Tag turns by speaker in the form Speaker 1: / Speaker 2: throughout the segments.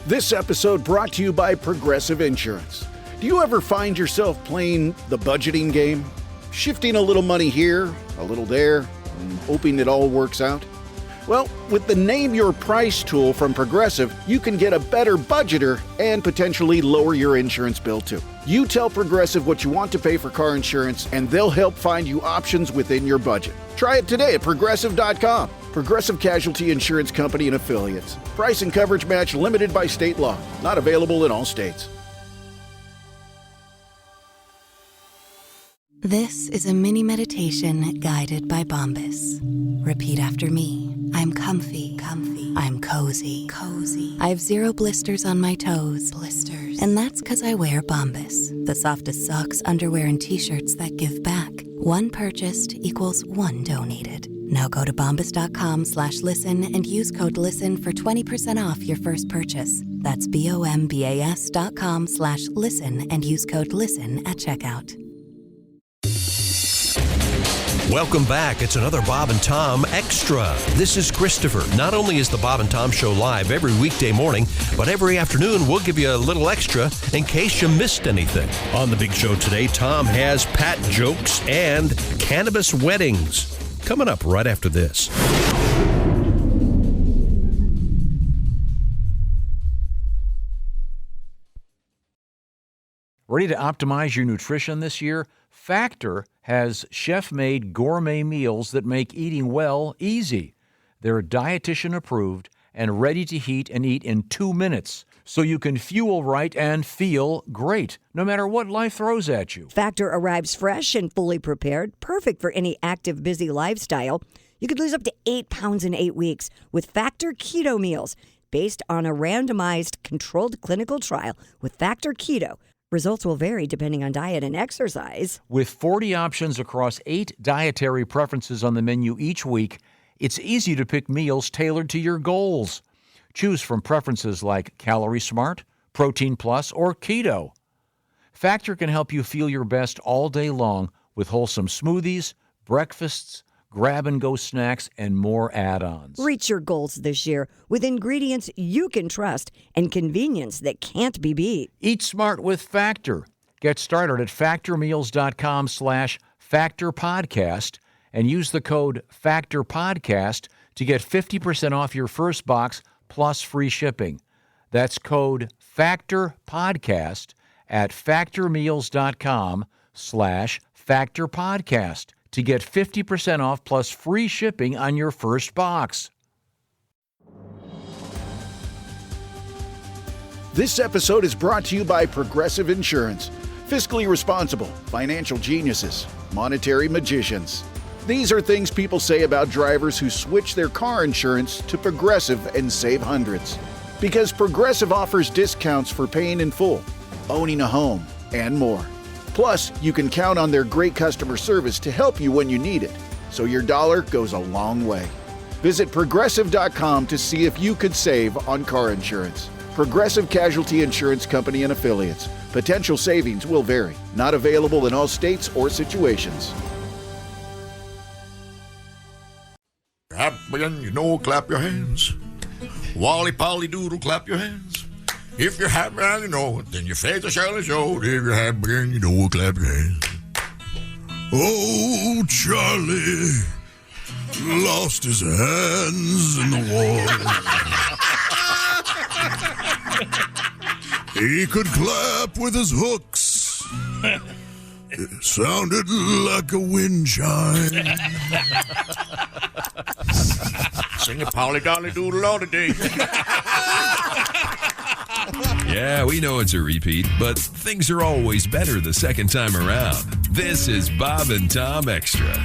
Speaker 1: This episode brought to you by Progressive Insurance. Do you ever find yourself playing the budgeting game? Shifting a little money here, a little there, and hoping it all works out? Well, with the Name Your Price tool from Progressive, you can get a better budgeter and potentially lower your insurance bill too. You tell Progressive what you want to pay for car insurance, and they'll help find you options within your budget. Try it today at Progressive.com. Progressive Casualty Insurance Company and Affiliates. Price and coverage match limited by state law. Not available in all states.
Speaker 2: This is a mini meditation guided by Bombas. Repeat after me. I'm comfy. I'm cozy. I have 0 blisters on my toes. And that's because I wear Bombas, the softest socks, underwear, and t-shirts that give back. One purchased equals one donated. Now go to bombas.com/listen and use code LISTEN for 20% off your first purchase. That's bombas.com/listen and use code LISTEN at checkout.
Speaker 3: Welcome back. It's another Bob and Tom Extra. This is Christopher. Not only is the Bob and Tom Show live every weekday morning, but every afternoon we'll give you a little extra in case you missed anything. On the big show today, Tom has Pat jokes and cannabis weddings. Coming up right after this.
Speaker 4: Ready to optimize your nutrition this year? Factor has chef-made gourmet meals that make eating well easy. They're dietitian approved and ready to heat and eat in 2 minutes, so you can fuel right and feel great, no matter what life throws at you.
Speaker 5: Factor arrives fresh and fully prepared, perfect for any active, busy lifestyle. You could lose up to 8 pounds in 8 weeks with Factor Keto Meals, based on a randomized, controlled clinical trial with Factor Keto. Results will vary depending on diet and exercise.
Speaker 4: With 40 options across 8 dietary preferences on the menu each week, it's easy to pick meals tailored to your goals. Choose from preferences like Calorie Smart, Protein Plus, or Keto. Factor can help you feel your best all day long with wholesome smoothies, breakfasts, grab-and-go snacks, and more add-ons.
Speaker 5: Reach your goals this year with ingredients you can trust and convenience that can't be beat.
Speaker 4: Eat smart with Factor. Get started at factormeals.com/factorpodcast and use the code FACTORPODCAST to get 50% off your first box plus free shipping. That's code FACTORPODCAST at factormeals.com/factorpodcast to get 50% off plus free shipping on your first box.
Speaker 1: This episode is brought to you by Progressive Insurance. Fiscally responsible, financial geniuses, monetary magicians. These are things people say about drivers who switch their car insurance to Progressive and save hundreds. Because Progressive offers discounts for paying in full, owning a home, and more. Plus, you can count on their great customer service to help you when you need it, so your dollar goes a long way. Visit Progressive.com to see if you could save on car insurance. Progressive Casualty Insurance Company and Affiliates. Potential savings will vary. Not available in all states or situations.
Speaker 6: Happy and you know, clap your hands. Wally Polly Doodle, clap your hands. If you're happy and you know it, then your face will surely show it. If you're happy and you know it, clap your hands. Oh, Charlie lost his hands in the war. He could clap with his hooks. It sounded like a wind chime. Sing a Polly Dolly Doodle all today.
Speaker 7: Yeah, we know it's a repeat, but things are always better the second time around. This is Bob and Tom Extra.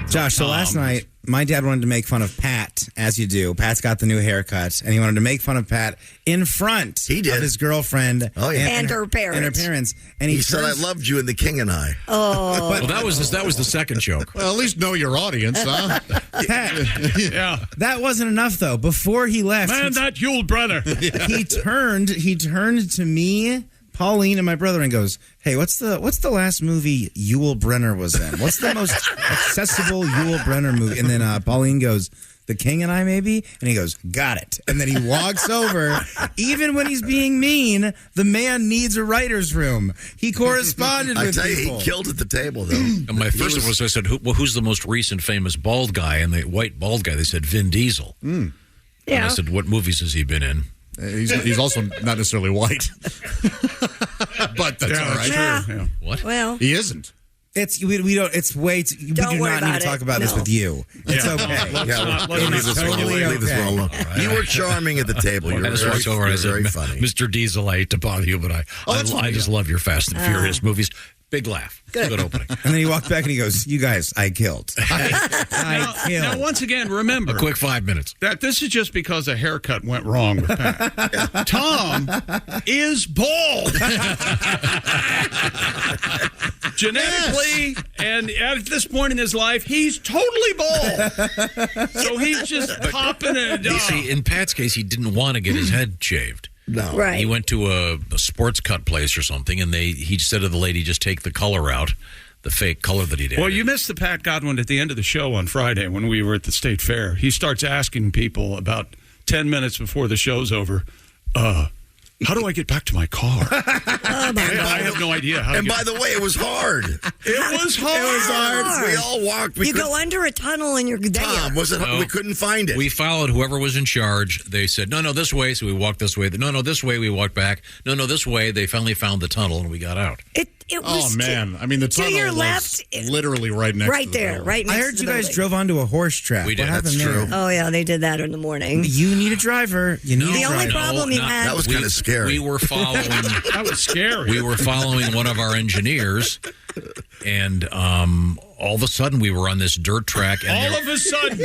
Speaker 8: Josh, so last night, my dad wanted to make fun of Pat, as you do. Pat's got the new haircut, and he wanted to make fun of Pat in front of his girlfriend
Speaker 5: and her parents.
Speaker 8: And
Speaker 9: he said, I loved you in The King and I.
Speaker 5: Oh.
Speaker 10: Well, that was the second joke.
Speaker 9: Well, at least know your audience, huh?
Speaker 8: Pat,
Speaker 10: Yeah.
Speaker 8: that wasn't enough, though. Before he left,
Speaker 10: Man, that Yule brother.
Speaker 8: he turned to me, Pauline, and my brother and goes, hey, what's the last movie Yul Brynner was in? What's the most accessible Yul Brynner movie? And then Pauline goes, The King and I, maybe? And he goes, got it. And then he walks over. Even when he's being mean, the man needs a writer's room. He corresponded with people.
Speaker 9: I tell you, he killed at the table, though.
Speaker 10: And my first one was, I said, who's the most recent famous bald guy? And the white bald guy, they said Vin Diesel. And I said, what movies has he been in?
Speaker 11: He's also not necessarily white. But that's all right.
Speaker 5: Yeah.
Speaker 10: What?
Speaker 5: Well,
Speaker 11: He isn't.
Speaker 8: We don't. It's way. We do
Speaker 5: Don't worry
Speaker 8: not need
Speaker 5: about
Speaker 8: to talk
Speaker 5: it.
Speaker 8: about this
Speaker 5: No.
Speaker 8: with you. It's okay.
Speaker 9: Leave this
Speaker 8: totally
Speaker 9: one alone.
Speaker 8: okay.
Speaker 9: You were charming at the table. You
Speaker 10: I
Speaker 9: were
Speaker 10: just
Speaker 9: very,
Speaker 10: walked over and I
Speaker 9: very
Speaker 10: said,
Speaker 9: funny.
Speaker 10: Mr. Diesel, I hate to bother you, but I just love your Fast and Furious movies. Big laugh. Good opening.
Speaker 8: And then he walked back and he goes, "You guys, I killed. I killed."
Speaker 12: Now, once again, remember,
Speaker 10: A quick 5 minutes.
Speaker 12: that this is just because a haircut went wrong with Pat. Tom is bald. Genetically, and at this point in his life, he's totally bald. So he's just popping it.
Speaker 10: You see, in Pat's case, he didn't want to get his head shaved.
Speaker 9: No.
Speaker 5: right.
Speaker 10: He went to a sports cut place or something, and he said to the lady, just take the color out, the fake color that he did.
Speaker 12: Well, you missed the Pat Godwin at the end of the show on Friday when we were at the State Fair. He starts asking people about 10 minutes before the show's over, how do I get back to my car? I have no idea how to
Speaker 9: And
Speaker 12: get
Speaker 9: by the way, it was hard.
Speaker 12: It was hard.
Speaker 9: It was hard. We all walked.
Speaker 5: You go under a tunnel and you're there.
Speaker 9: Tom, was it?
Speaker 10: No.
Speaker 9: We couldn't find it.
Speaker 10: We followed whoever was in charge. They said, no, this way. So we walked this way. No, this way. We walked back. No, this way. They finally found the tunnel, and we got out.
Speaker 5: It was
Speaker 11: Oh, man. I mean, the
Speaker 5: to
Speaker 11: tunnel
Speaker 5: your
Speaker 11: was
Speaker 5: left,
Speaker 11: literally right next
Speaker 5: right
Speaker 11: to the
Speaker 5: there,
Speaker 11: building.
Speaker 5: right next
Speaker 8: I heard
Speaker 5: to
Speaker 8: you
Speaker 5: the
Speaker 8: guys
Speaker 5: building.
Speaker 8: drove onto a horse trap.
Speaker 10: We did.
Speaker 8: What
Speaker 10: That's
Speaker 8: happened there?
Speaker 5: Oh, yeah, they did that in the morning.
Speaker 8: You need a driver. You need
Speaker 5: The
Speaker 8: a
Speaker 5: only
Speaker 8: driver.
Speaker 5: problem you had.
Speaker 9: That was kind of scary.
Speaker 10: We were following.
Speaker 12: That was scary.
Speaker 10: We were following one of our engineers, and all of a sudden we were on this dirt track. And
Speaker 12: All of a sudden.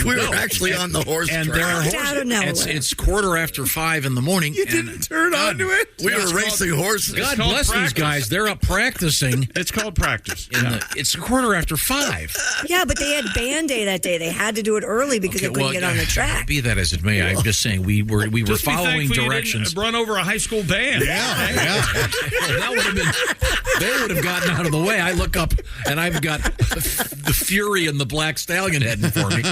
Speaker 9: we were actually on the horse
Speaker 10: and
Speaker 9: track.
Speaker 10: there are
Speaker 5: Out of
Speaker 10: horses.
Speaker 5: nowhere.
Speaker 10: It's 5:15 in the morning.
Speaker 8: You didn't turn onto it.
Speaker 9: We were racing horses.
Speaker 10: God
Speaker 12: called
Speaker 10: bless
Speaker 12: practice.
Speaker 10: these guys. They're up practicing.
Speaker 12: It's called practice.
Speaker 10: It's 5:15.
Speaker 5: Yeah, but they had band day that day. They had to do it early because they couldn't get on the track.
Speaker 10: Be that as it may, I'm just saying we were
Speaker 12: Just be
Speaker 10: following
Speaker 12: thankful you
Speaker 10: directions.
Speaker 12: didn't run over a high school band.
Speaker 10: That would have been. They would have gotten out of the way. I look up and I've got the Fury and the Black Stallion heading for me.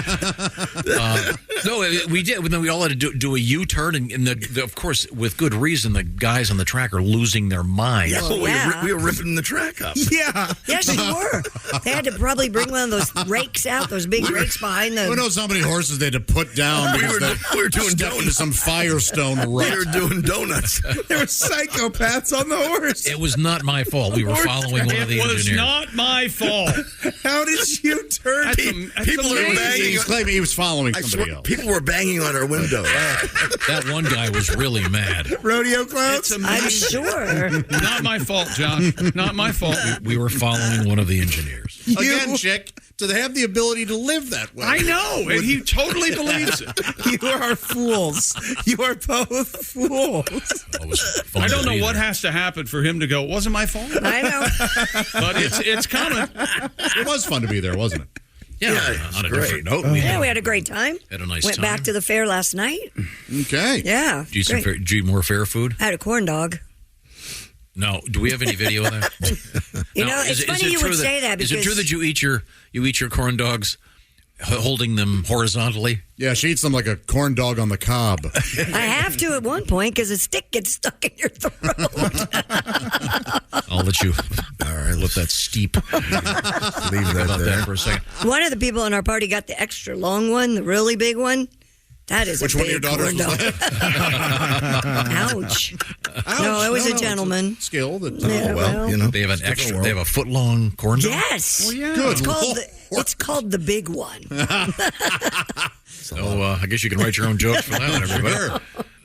Speaker 10: No, we did. Then we all had to do a U-turn, and of course, with good reason, the guys on the track are losing their minds.
Speaker 9: Yeah, we were ripping the track up.
Speaker 8: Yeah.
Speaker 5: Yes, you were. They had to probably bring one of those rakes out, those big rakes behind the.
Speaker 11: Who knows how many horses they had to put down because
Speaker 9: we were doing
Speaker 11: stepped into
Speaker 9: donuts.
Speaker 11: some Firestone rut.
Speaker 9: We were doing donuts.
Speaker 8: There were psychopaths on the horse.
Speaker 10: It was not my fault. We were following one of the
Speaker 12: It was
Speaker 10: engineers.
Speaker 12: not my fault.
Speaker 8: How did you turn?
Speaker 12: That's
Speaker 9: People are
Speaker 12: amazing.
Speaker 9: banging.
Speaker 11: He's claiming he was following
Speaker 9: I
Speaker 11: somebody
Speaker 9: swear,
Speaker 11: else.
Speaker 9: people were banging on our window.
Speaker 10: That one guy was really mad.
Speaker 8: Rodeo clowns?
Speaker 12: It's
Speaker 5: I'm
Speaker 12: amazing.
Speaker 5: sure.
Speaker 12: Not my fault, John. Not my fault.
Speaker 10: We were following one of the engineers.
Speaker 11: Again, chick, do they have the ability to live that way?
Speaker 12: I know, and he totally believes it.
Speaker 8: You are fools. You are both fools.
Speaker 10: It was fun
Speaker 12: I don't
Speaker 10: to
Speaker 12: know
Speaker 10: be
Speaker 12: what
Speaker 10: there.
Speaker 12: has to happen for him to go, it wasn't my fault.
Speaker 5: I know.
Speaker 12: But it's coming.
Speaker 11: It was fun to be there, wasn't it?
Speaker 10: Yeah,
Speaker 9: Yeah,
Speaker 10: on a
Speaker 9: it's
Speaker 10: different
Speaker 9: great.
Speaker 10: note.
Speaker 5: Yeah, we had a great time.
Speaker 10: Had a nice
Speaker 5: Went
Speaker 10: time.
Speaker 5: back to the fair last night.
Speaker 11: Okay.
Speaker 5: Yeah.
Speaker 10: Did you,
Speaker 5: great.
Speaker 10: did you eat more fair food?
Speaker 5: I had a corn dog.
Speaker 10: No. Do we have any video of that?
Speaker 5: You
Speaker 10: No,
Speaker 5: know, it's funny you
Speaker 10: true
Speaker 5: would say that
Speaker 10: Is it
Speaker 5: because-
Speaker 10: true that you eat your corn dogs holding them horizontally?
Speaker 11: Yeah, she eats them like a corn dog on the cob.
Speaker 5: I have to at one point because a stick gets stuck in your throat.
Speaker 10: I'll let you. All right, let that steep.
Speaker 9: Leave that
Speaker 10: about
Speaker 9: there.
Speaker 10: that for a second.
Speaker 5: One of the people in our party got the extra long one, the really big one. That is
Speaker 11: Which
Speaker 5: a
Speaker 11: one
Speaker 5: big
Speaker 11: of your daughters
Speaker 5: corn
Speaker 11: was
Speaker 5: dog.
Speaker 11: that?
Speaker 5: Ouch. No, it was a gentleman.
Speaker 11: Skill that.
Speaker 5: Yeah, well,
Speaker 9: You know,
Speaker 10: They have an extra. They have a foot long corn dog.
Speaker 5: Yes.
Speaker 11: Good.
Speaker 5: It's called the big one.
Speaker 10: So I guess you can write your own jokes for that,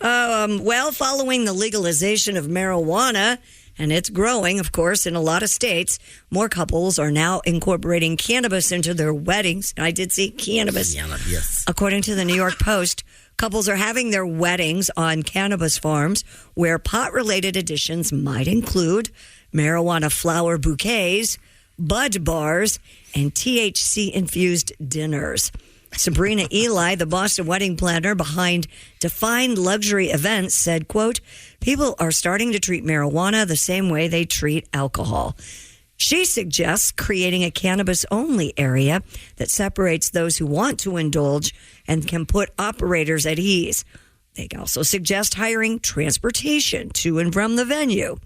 Speaker 10: everybody.
Speaker 5: Well, following the legalization of marijuana, and it's growing, of course, in a lot of states, more couples are now incorporating cannabis into their weddings. And I did see cannabis.
Speaker 9: yes.
Speaker 5: According to the New York Post, couples are having their weddings on cannabis farms where pot-related additions might include marijuana flower bouquets, bud bars, and THC-infused dinners. Sabrina Eli, the Boston wedding planner behind Defined Luxury Events, said, quote, people are starting to treat marijuana the same way they treat alcohol. She suggests creating a cannabis-only area that separates those who want to indulge and can put operators at ease. They also suggest hiring transportation to and from the venue,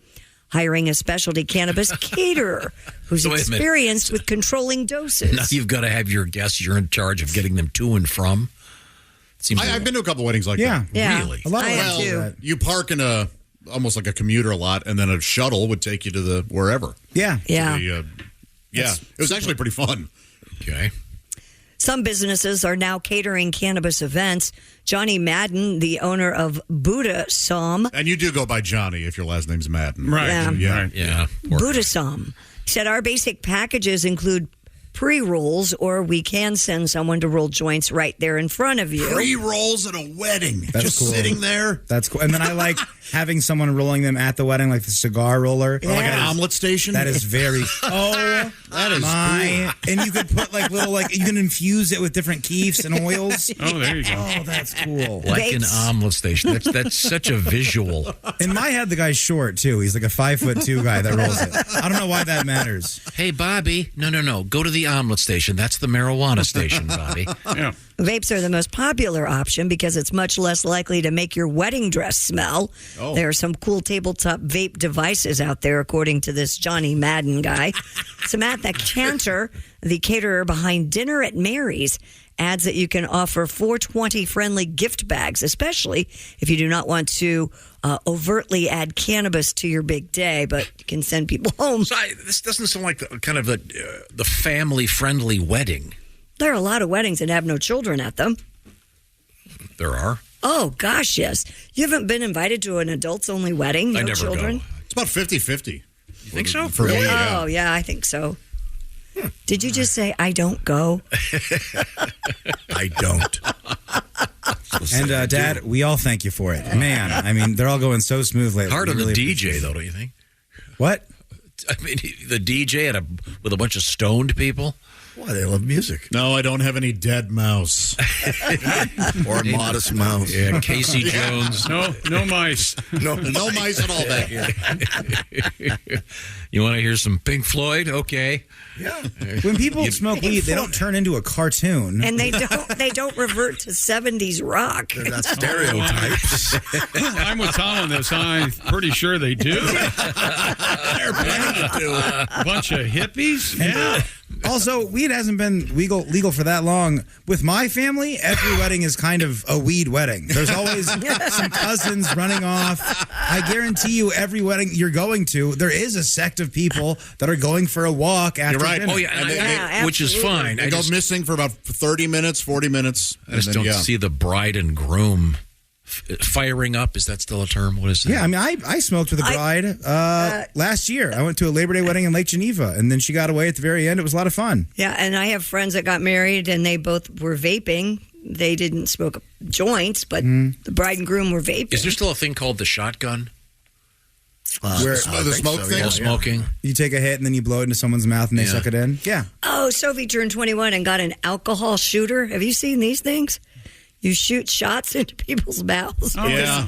Speaker 5: hiring a specialty cannabis caterer who's experienced with controlling doses.
Speaker 10: Now you've got to have your guests. You're in charge of getting them to and from.
Speaker 11: I've been to a couple weddings like that.
Speaker 5: Yeah.
Speaker 10: Really?
Speaker 11: A lot of
Speaker 5: I have too.
Speaker 11: you park in almost like a commuter lot, and then a shuttle would take you to the wherever.
Speaker 8: Yeah.
Speaker 5: Yeah.
Speaker 11: It was actually pretty fun.
Speaker 10: Okay.
Speaker 5: Some businesses are now catering cannabis events. Johnny Madden, the owner of Buddha Som.
Speaker 11: And you do go by Johnny if your last name's Madden.
Speaker 12: Right.
Speaker 5: Yeah.
Speaker 12: Right.
Speaker 10: Yeah.
Speaker 5: Buddha Som said our basic packages include pre-rolls, or we can send someone to roll joints right there in front of you.
Speaker 9: Pre-rolls at a wedding.
Speaker 8: That's
Speaker 9: just
Speaker 8: cool.
Speaker 9: sitting there.
Speaker 8: That's cool. And then I like having someone rolling them at the wedding, like the cigar roller.
Speaker 5: Yeah.
Speaker 11: Like an omelet station?
Speaker 8: That is very. Oh,
Speaker 11: that is
Speaker 8: my! Cool. And you could put like little you can infuse it with different keefs and oils.
Speaker 12: Oh, there you go.
Speaker 8: Oh, that's cool.
Speaker 10: Like an omelet station. That's such a visual.
Speaker 8: In my head, the guy's short too. He's like a 5'2" guy that rolls it. I don't know why that matters.
Speaker 10: Hey, Bobby. No. Go to the omelet station. That's the marijuana station, Bobby.
Speaker 12: Yeah.
Speaker 5: Vapes are the most popular option because it's much less likely to make your wedding dress smell.
Speaker 11: Oh.
Speaker 5: There are some cool tabletop vape devices out there, according to this Johnny Madden guy. Samantha Cantor, the caterer behind Dinner at Mary's, adds that you can offer 420-friendly gift bags, especially if you do not want to overtly add cannabis to your big day, but you can send people home.
Speaker 10: So this doesn't sound like the family-friendly wedding.
Speaker 5: There are a lot of weddings that have no children at them.
Speaker 10: There are.
Speaker 5: Oh, gosh, yes. You haven't been invited to an adults-only wedding? No
Speaker 10: I never
Speaker 5: children?
Speaker 10: go.
Speaker 11: It's about 50-50.
Speaker 10: You think so?
Speaker 11: For me,
Speaker 5: Oh, yeah, I think so. Did you just say, I don't go?
Speaker 9: I don't.
Speaker 8: And Dad, we all thank you for it. Man, I mean, they're all going so smooth lately.
Speaker 10: Hard on
Speaker 8: We
Speaker 10: the
Speaker 8: really
Speaker 10: DJ, though, don't you think?
Speaker 8: What?
Speaker 10: I mean, the DJ with a bunch of stoned people?
Speaker 9: Why, they love music.
Speaker 11: No, I don't have any dead mouse.
Speaker 9: Or modest mouse.
Speaker 10: Yeah, Casey Jones.
Speaker 12: No mice.
Speaker 11: No mice at all back here.
Speaker 10: You want to hear some Pink Floyd? Okay.
Speaker 9: Yeah.
Speaker 8: When people smoke weed, they don't turn into a cartoon.
Speaker 5: And they don't revert to 70s rock.
Speaker 9: They're not stereotypes.
Speaker 12: I'm with Tom on this. I'm pretty sure they do.
Speaker 11: They're planning to do.
Speaker 12: A bunch of hippies?
Speaker 8: Yeah. Also, weed hasn't been legal for that long. With my family, every wedding is kind of a weed wedding. There's always some cousins running off. I guarantee you, every wedding you're going to, there is a sect of people that are going for a walk after
Speaker 11: You're right.
Speaker 8: dinner.
Speaker 10: Oh, yeah.
Speaker 11: And
Speaker 10: Which is fine.
Speaker 11: They go missing for about 30 minutes, 40 minutes.
Speaker 10: I just don't see the bride and groom firing up. Is that still a term? What is it?
Speaker 8: Yeah, I mean, I smoked with a bride last year. I went to a Labor Day wedding in Lake Geneva, and then she got away at the very end. It was a lot of fun.
Speaker 5: Yeah, and I have friends that got married, and they both were vaping. They didn't smoke joints, but the bride and groom were vaping.
Speaker 10: Is there still a thing called the shotgun?
Speaker 8: Where
Speaker 11: the smoke thing?
Speaker 10: While smoking?
Speaker 8: you take a hit and then you blow it into someone's mouth and they suck it in? Yeah.
Speaker 5: Oh, Sophie turned 21 and got an alcohol shooter. Have you seen these things? You shoot shots into people's mouths.
Speaker 12: Oh,
Speaker 11: Yeah.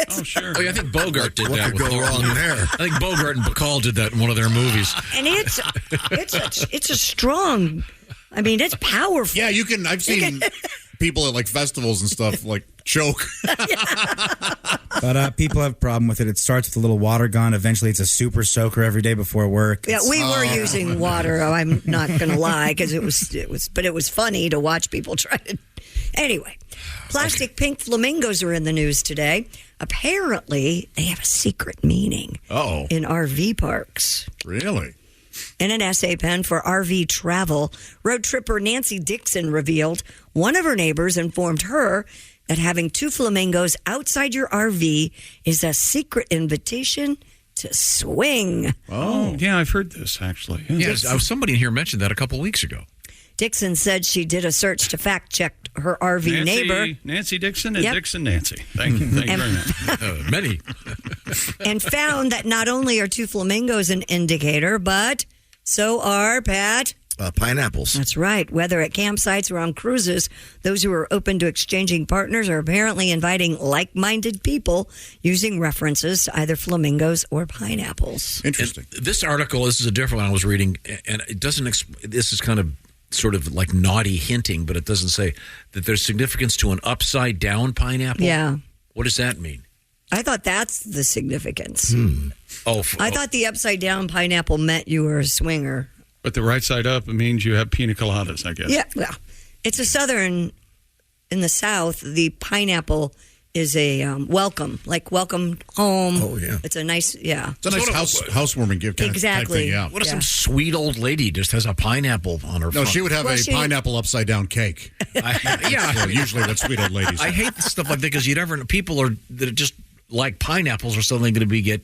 Speaker 12: Oh, sure.
Speaker 10: Oh, yeah, I think Bogart did
Speaker 9: What
Speaker 10: that.
Speaker 9: could go wrong there?
Speaker 10: I think Bogart and Bacall did that in one of their movies.
Speaker 5: And it's a strong, I mean, it's powerful.
Speaker 11: Yeah, you can. I've seen people at like festivals and stuff like choke.
Speaker 8: But people have a problem with it. It starts with a little water gun. Eventually, it's a super soaker every day before work.
Speaker 5: Yeah, we were using water. I'm not going to lie, because it was funny to watch people try to. Anyway, plastic pink flamingos are in the news today. Apparently, they have a secret meaning in RV parks.
Speaker 11: Really?
Speaker 5: In an essay penned for RV Travel, road tripper Nancy Dixon revealed one of her neighbors informed her that having two flamingos outside your RV is a secret invitation to swing.
Speaker 12: Oh, yeah, I've heard this, actually.
Speaker 10: Yeah, somebody in here mentioned that a couple weeks ago.
Speaker 5: Dixon said she did a search to fact-check her RV neighbor.
Speaker 12: Nancy Dixon and
Speaker 5: Yep.
Speaker 12: Dixon Nancy. Thank you very much.
Speaker 10: Many.
Speaker 5: And found that not only are two flamingos an indicator, but so are, Pat,
Speaker 9: Pineapples.
Speaker 5: That's right. Whether at campsites or on cruises, those who are open to exchanging partners are apparently inviting like-minded people using references to either flamingos or pineapples.
Speaker 11: Interesting.
Speaker 10: And this article, this is a different one I was reading, and it doesn't. This is kind of sort of like naughty hinting, but it doesn't say that there's significance to an upside-down pineapple.
Speaker 5: Yeah.
Speaker 10: What does that mean?
Speaker 5: I thought that's the significance. I thought the upside-down pineapple meant you were a swinger.
Speaker 12: But the right side up means you have pina coladas, I guess.
Speaker 5: Yeah, well, it's a southern. In the South, the pineapple is a welcome home.
Speaker 9: Oh, yeah.
Speaker 5: It's a nice,
Speaker 11: It's a nice housewarming gift kind
Speaker 5: Exactly.
Speaker 11: of thing, yeah.
Speaker 10: What if some sweet old lady just has a pineapple on her
Speaker 11: No,
Speaker 10: front?
Speaker 11: she would have a pineapple upside down cake.
Speaker 10: Yeah.
Speaker 11: Usually what sweet old ladies
Speaker 10: I hate stuff like that because people that just like pineapples are suddenly going to get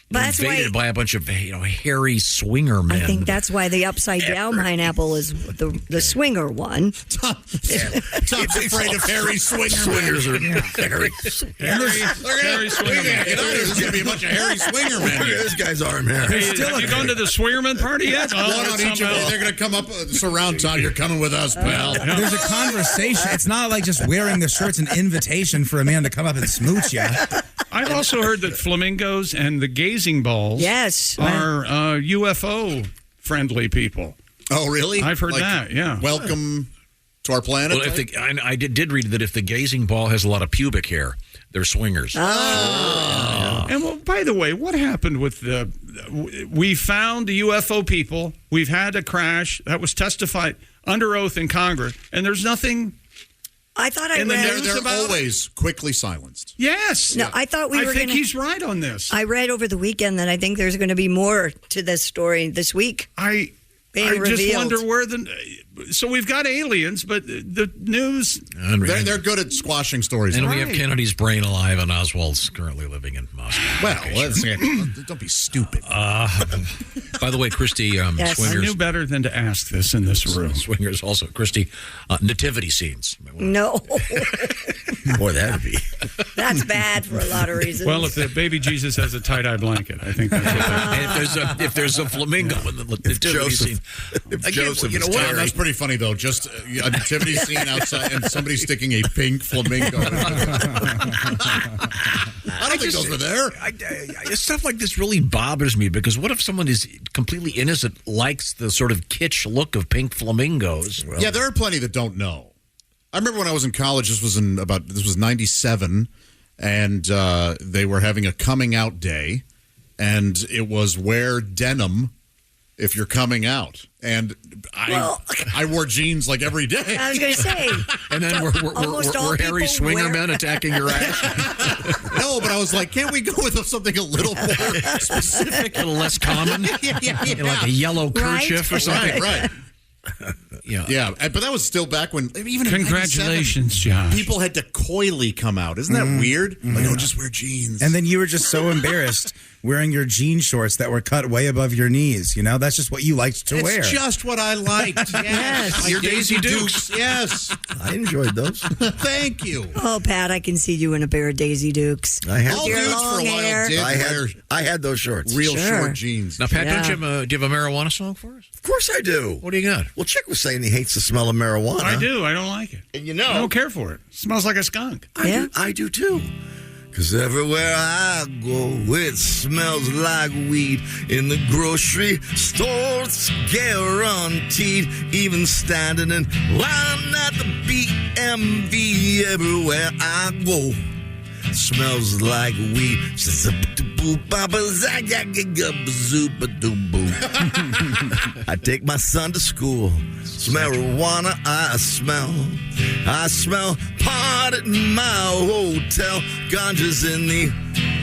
Speaker 5: But that's
Speaker 10: invaded
Speaker 5: why-
Speaker 10: by a bunch of hairy swinger men.
Speaker 5: I think that's why the upside down pineapple is the swinger one.
Speaker 11: Tom's afraid of hairy swingers.
Speaker 10: Swingers are
Speaker 11: hairy.
Speaker 12: Hairy swinger men.
Speaker 11: There's going to be a bunch of hairy swinger men.
Speaker 9: Look at this guy's arm hair.
Speaker 12: Hey, have you gone to the swingerman party yet?
Speaker 11: One on each of them. They're going to come up, surround Tom. You're coming with us, pal.
Speaker 8: There's a conversation. It's not like just wearing the shirt's an invitation for a man to come up and smooch you.
Speaker 12: I've also heard that flamingos and the gazing balls are UFO friendly people.
Speaker 11: Oh, really?
Speaker 12: I've heard that, yeah.
Speaker 11: Welcome to our planet.
Speaker 10: Well, I did read that if the gazing ball has a lot of pubic hair, they're swingers.
Speaker 12: And well, by the way, what happened with we found the UFO people. We've had a crash that was testified under oath in Congress, and there's nothing.
Speaker 5: I thought I
Speaker 11: and
Speaker 5: read.
Speaker 11: they're always quickly silenced.
Speaker 12: Yes.
Speaker 5: No, I thought we were.
Speaker 12: I think he's right on this.
Speaker 5: I read over the weekend that I think there's going to be more to this story this week.
Speaker 12: I just wonder where so we've got aliens, but the news.
Speaker 11: They're good at squashing stories.
Speaker 10: And we have Kennedy's brain alive, and Oswald's currently living in Moscow.
Speaker 11: Well, don't be stupid.
Speaker 10: By the way, Christy,
Speaker 12: Yes.
Speaker 10: swingers.
Speaker 12: I knew better than to ask this in this room.
Speaker 10: Swingers also. Christy, nativity scenes.
Speaker 5: No.
Speaker 9: Boy, that'd be.
Speaker 5: That's bad for a lot of reasons.
Speaker 12: Well, if the baby Jesus has a tie-dye blanket, I think that's what
Speaker 10: And if there's a flamingo in the nativity scene.
Speaker 9: Joseph
Speaker 10: you know
Speaker 9: is
Speaker 10: what?
Speaker 9: Terry.
Speaker 11: That's pretty funny, though. Just a nativity scene outside and somebody sticking a pink flamingo. I don't think those were there.
Speaker 10: Stuff like this really bothers me because what if someone is completely innocent, likes the sort of kitsch look of pink flamingos? Well,
Speaker 11: Yeah, there are plenty that don't know. I remember when I was in college. This was 97, and they were having a coming out day, and it was wear denim if you're coming out. And I wore jeans like every day.
Speaker 5: I was going to say.
Speaker 10: And then we're hairy swinger men attacking your ass.
Speaker 11: No, but I was like, can't we go with something a little more specific?
Speaker 10: A little less common?
Speaker 11: Yeah.
Speaker 10: Like a yellow kerchief or something?
Speaker 11: Right. Yeah, but that was still back when even in
Speaker 12: Congratulations,
Speaker 11: 97,
Speaker 12: Josh.
Speaker 11: people had to coyly come out. Isn't that weird? Like, oh, just wear jeans.
Speaker 8: And then you were just so embarrassed wearing your jean shorts that were cut way above your knees. You know, that's just what you liked to wear.
Speaker 11: It's just what I liked. Yes.
Speaker 10: Your Daisy Dukes.
Speaker 11: Yes.
Speaker 9: I enjoyed those.
Speaker 11: Thank you.
Speaker 5: Oh, Pat, I can see you in a pair of Daisy Dukes.
Speaker 9: I had
Speaker 11: All
Speaker 5: Your
Speaker 11: dudes for
Speaker 5: long
Speaker 11: a while
Speaker 5: hair.
Speaker 11: did wear
Speaker 9: I had those shorts.
Speaker 11: real
Speaker 5: Sure.
Speaker 11: short jeans.
Speaker 10: Now, Pat,
Speaker 5: Yeah.
Speaker 10: do you have a marijuana song for us?
Speaker 9: Of course I do.
Speaker 10: What do you got?
Speaker 9: Well, Chick was saying he hates the smell of marijuana.
Speaker 12: I do. I don't like it.
Speaker 9: And you
Speaker 12: I
Speaker 9: know,
Speaker 12: don't care for it. It smells like a skunk.
Speaker 9: I do too. Because everywhere I go, it smells like weed. In the grocery store, it's guaranteed. Even standing in line at the BMV, everywhere I go, it smells like weed. I take my son to school. It's marijuana I smell. I smell pot at my hotel. Ganja's in the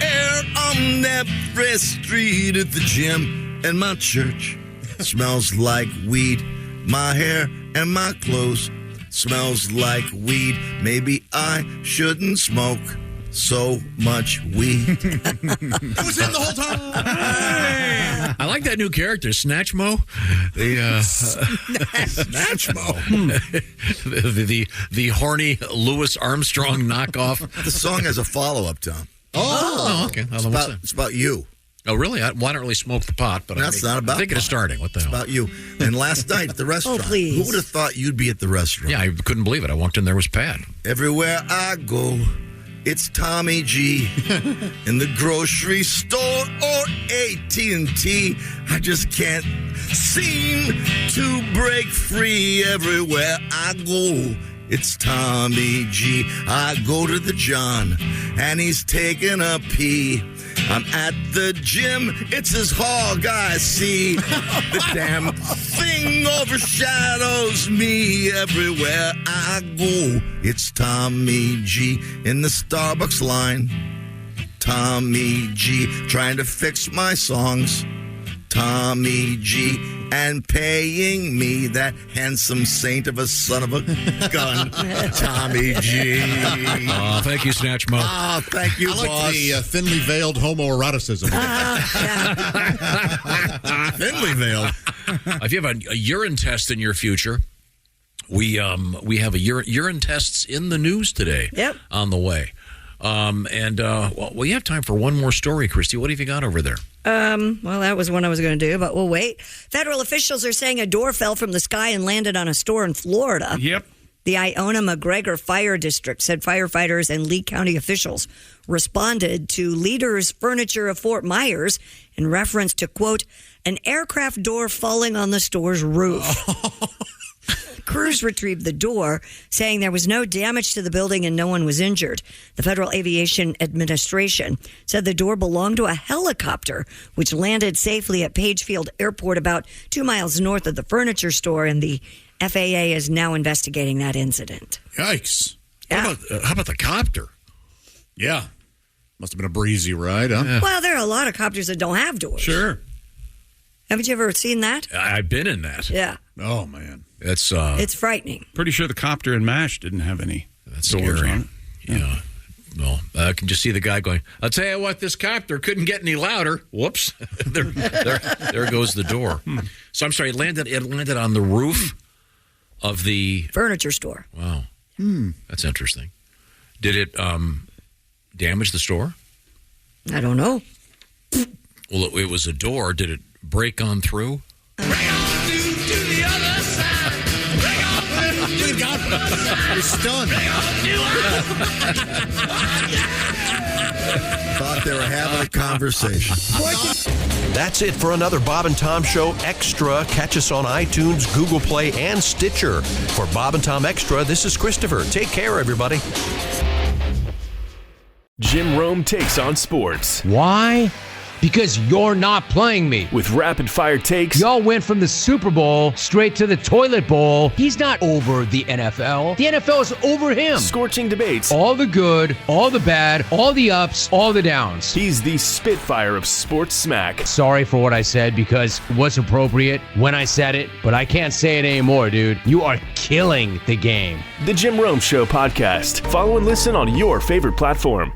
Speaker 9: air on every street, at the gym and my church. Smells like weed. My hair and my clothes smells like weed. Maybe I shouldn't smoke so much weed.
Speaker 11: It was him the whole time.
Speaker 10: I like that new character, Snatchmo.
Speaker 11: Snatchmo.
Speaker 10: the horny Louis Armstrong knockoff.
Speaker 9: The song has a follow-up, Tom.
Speaker 11: Oh.
Speaker 10: Okay.
Speaker 9: It's about you.
Speaker 10: Oh, really? Well, I don't really smoke the pot, but
Speaker 9: That's not about
Speaker 10: I'm thinking of
Speaker 9: pot.
Speaker 10: starting. What the
Speaker 9: It's
Speaker 10: hell?
Speaker 9: about you. And last night at the restaurant,
Speaker 5: please.
Speaker 9: who would have thought you'd be at the restaurant?
Speaker 10: Yeah, I couldn't believe it. I walked in, there was Pat.
Speaker 9: Everywhere I go, it's Tommy G. In the grocery store or AT&T, I just can't seem to break free. Everywhere I go, it's Tommy G. I go to the John, and he's taking a pee. I'm at the gym, it's his hog I see. The damn thing overshadows me. Everywhere I go, it's Tommy G. In the Starbucks line, Tommy G. Trying to fix my songs, Tommy G. And paying me, that handsome saint of a son of a gun, Tommy G.
Speaker 10: Oh, thank you, Snatch Mo.
Speaker 9: Oh, thank you,
Speaker 11: I like
Speaker 9: boss.
Speaker 11: the thinly veiled homoeroticism.
Speaker 9: Thinly veiled.
Speaker 10: If you have a urine test in your future, we have a urine tests in the news today.
Speaker 5: Yep.
Speaker 10: On the way. We have time for one more story, Christy. What have you got over there?
Speaker 5: Well, that was one I was going to do, but we'll wait. Federal officials are saying a door fell from the sky and landed on a store in Florida.
Speaker 12: Yep.
Speaker 5: The Iona-McGregor Fire District said firefighters and Lee County officials responded to Leader's Furniture of Fort Myers in reference to, quote, an aircraft door falling on the store's roof. Crews retrieved the door, saying there was no damage to the building and no one was injured. The Federal Aviation Administration said the door belonged to a helicopter, which landed safely at Pagefield Airport about 2 miles north of the furniture store, and the FAA is now investigating that incident.
Speaker 11: Yikes.
Speaker 5: Yeah.
Speaker 10: How about the copter?
Speaker 11: Yeah. Must have been a breezy ride, huh?
Speaker 10: Yeah.
Speaker 5: Well, there are a lot of copters that don't have doors.
Speaker 12: Sure.
Speaker 5: Haven't you ever seen that?
Speaker 10: I've been in that.
Speaker 5: Yeah.
Speaker 11: Oh, man.
Speaker 5: It's frightening.
Speaker 12: Pretty sure the copter in MASH didn't have any
Speaker 10: That's
Speaker 12: doors
Speaker 10: scary.
Speaker 12: on it.
Speaker 10: Yeah. Well, I can just see the guy going, I'll tell you what, this copter couldn't get any louder. Whoops. there goes the door. So I'm sorry, it landed on the roof of the
Speaker 5: Furniture store.
Speaker 10: Wow. That's interesting. Did it damage the store?
Speaker 5: I don't know.
Speaker 10: Well, it was a door. Did it break on through?
Speaker 11: Good God. You're stunned.
Speaker 9: Thought they were having a conversation.
Speaker 3: That's it for another Bob and Tom Show Extra. Catch us on iTunes, Google Play, and Stitcher. For Bob and Tom Extra, this is Christopher. Take care, everybody.
Speaker 13: Jim Rome takes on sports.
Speaker 14: Why? Because you're not playing me.
Speaker 13: With rapid fire takes.
Speaker 14: Y'all went from the Super Bowl straight to the toilet bowl. He's not over the NFL. The NFL is over him.
Speaker 13: Scorching debates.
Speaker 14: All the good, all the bad, all the ups, all the downs.
Speaker 13: He's the Spitfire of sports smack.
Speaker 14: Sorry for what I said because it was appropriate when I said it, but I can't say it anymore, dude. You are killing the game.
Speaker 13: The Jim Rome Show podcast. Follow and listen on your favorite platform.